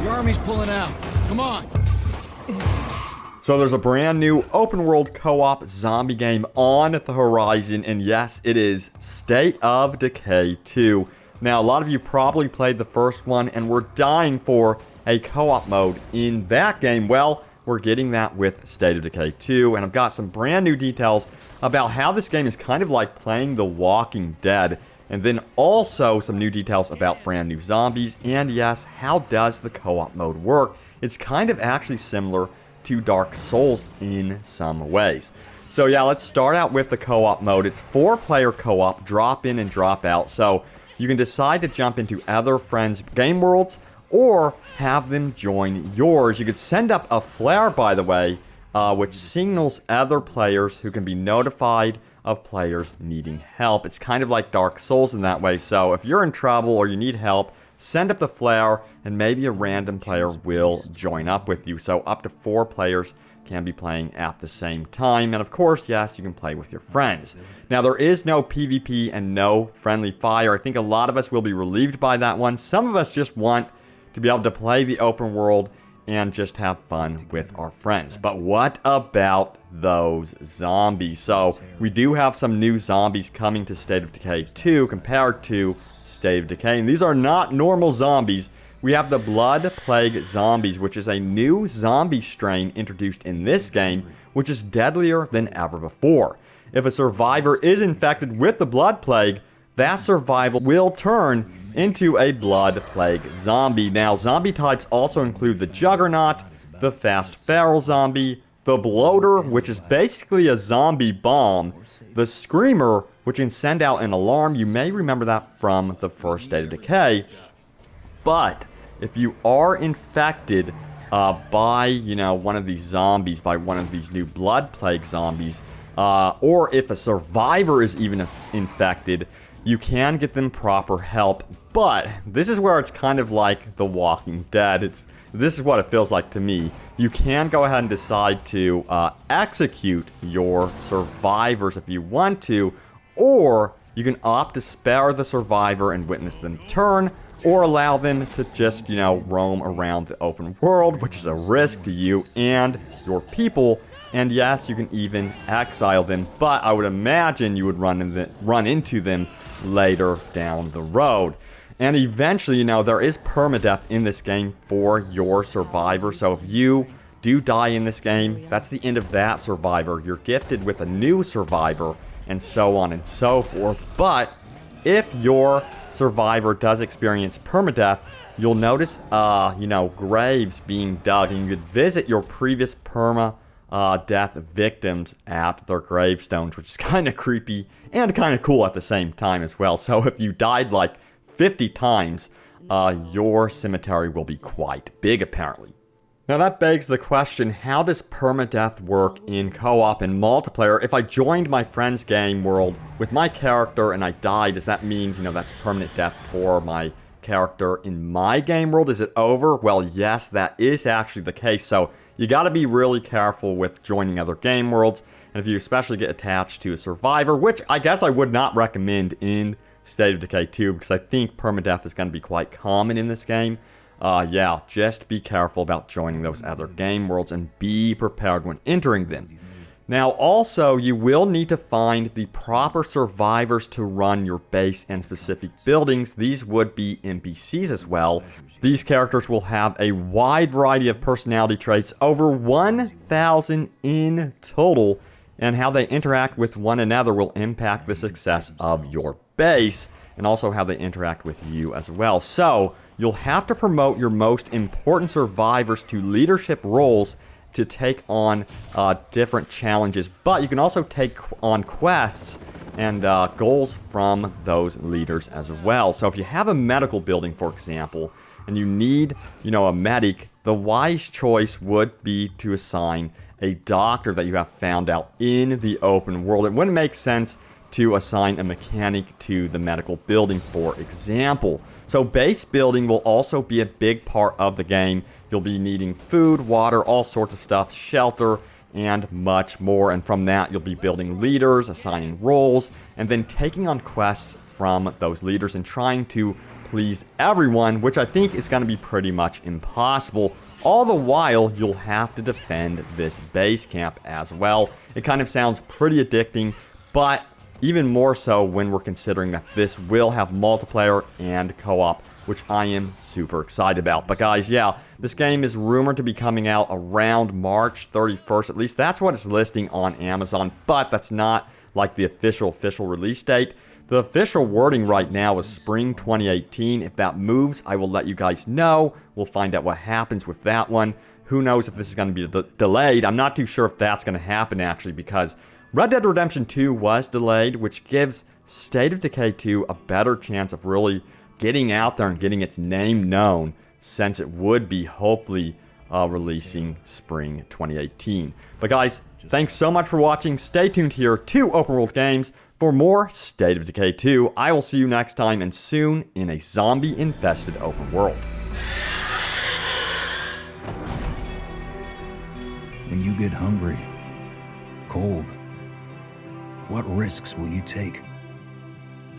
The army's pulling out. Come on. So there's a brand new open world co-op zombie game on the horizon, and yes, it is State of Decay 2. Now, a lot of you probably played the first one and were dying for a co-op mode in that game. Well, we're getting that with State of Decay 2, and I've got some brand new details about how this game is kind of like playing The Walking Dead, and then also some new details about brand new zombies, and yes, how does the co-op mode work? It's kind of actually similar to Dark Souls in some ways. So yeah, let's start out with the co-op mode. It's 4-player co-op, drop in and drop out, so you can decide to jump into other friends' game worlds or have them join yours. You could send up a flare, by the way, which signals other players who can be notified of players needing help. It's kind of like Dark Souls in that way, so if you're in trouble or you need help, send up the flare and maybe a random player will join up with you. So up to 4 players can be playing at the same time, and of course, yes, you can play with your friends. Now, there is no PvP and no friendly fire. I think a lot of us will be relieved by that one. Some of us just want to be able to play the open world and just have fun with our friends. But what about those zombies? So we do have some new zombies coming to State of Decay 2 compared to State of Decay, and these are not normal zombies. We have the Blood Plague zombies, which is a new zombie strain introduced in this game, which is deadlier than ever before. If a survivor is infected with the Blood Plague, that survivor will turn into a Blood Plague zombie. Now, zombie types also include the Juggernaut, the Fast Feral Zombie, the Bloater, which is basically a zombie bomb, the Screamer, which can send out an alarm. You may remember that from the first State of Decay. But if you are infected by, one of these zombies, by one of these new Blood Plague zombies, or if a survivor is even infected, you can get them proper help. But this is where it's kind of like The Walking Dead. This is what it feels like to me. You can go ahead and decide to execute your survivors if you want to, or you can opt to spare the survivor and witness them turn, or allow them to just, roam around the open world, which is a risk to you and your people. And yes, you can even exile them, but I would imagine you would run into them later down the road. And eventually, there is permadeath in this game for your survivor. So if you do die in this game, that's the end of that survivor. You're gifted with a new survivor, and so on and so forth. But if your survivor does experience permadeath, you'll notice, graves being dug, and you could visit your previous death victims at their gravestones, which is kind of creepy and kind of cool at the same time as well. So if you died like 50 times, your cemetery will be quite big, apparently. Now that begs the question, how does permadeath work in co-op and multiplayer? If I joined my friend's game world with my character and I died, does that mean, that's permanent death for my character in my game world? Is it over? Well, yes, that is actually the case. So you got to be really careful with joining other game worlds. And if you especially get attached to a survivor, which I guess I would not recommend in State of Decay 2, because I think permadeath is going to be quite common in this game. Just be careful about joining those other game worlds and be prepared when entering them. Now, also, you will need to find the proper survivors to run your base and specific buildings. These would be NPCs as well. These characters will have a wide variety of personality traits, over 1,000 in total, and how they interact with one another will impact the success of your base, and also how they interact with you as well. So, you'll have to promote your most important survivors to leadership roles to take on different challenges, but you can also take on quests and goals from those leaders as well. So if you have a medical building, for example, and you need, a medic, the wise choice would be to assign a doctor that you have found out in the open world. It wouldn't make sense to assign a mechanic to the medical building, for example. So base building will also be a big part of the game. You'll be needing food, water, all sorts of stuff, shelter, and much more. And from that, you'll be building leaders, assigning roles, and then taking on quests from those leaders and trying to please everyone, which I think is going to be pretty much impossible. All the while, you'll have to defend this base camp as well. It kind of sounds pretty addicting, but even more so when we're considering that this will have multiplayer and co-op, which I am super excited about. But guys, yeah, this game is rumored to be coming out around March 31st. At least that's what it's listing on Amazon, but that's not like the official release date. The official wording right now is spring 2018. If that moves, I will let you guys know. We'll find out what happens with that one. Who knows if this is going to be delayed. I'm not too sure if that's going to happen, actually, because Red Dead Redemption 2 was delayed, which gives State of Decay 2 a better chance of really getting out there and getting its name known, since it would be hopefully releasing spring 2018. But guys, thanks so much for watching. Stay tuned here to Open World Games for more State of Decay 2. I will see you next time, and soon in a zombie-infested open world. When you get hungry, cold, what risks will you take?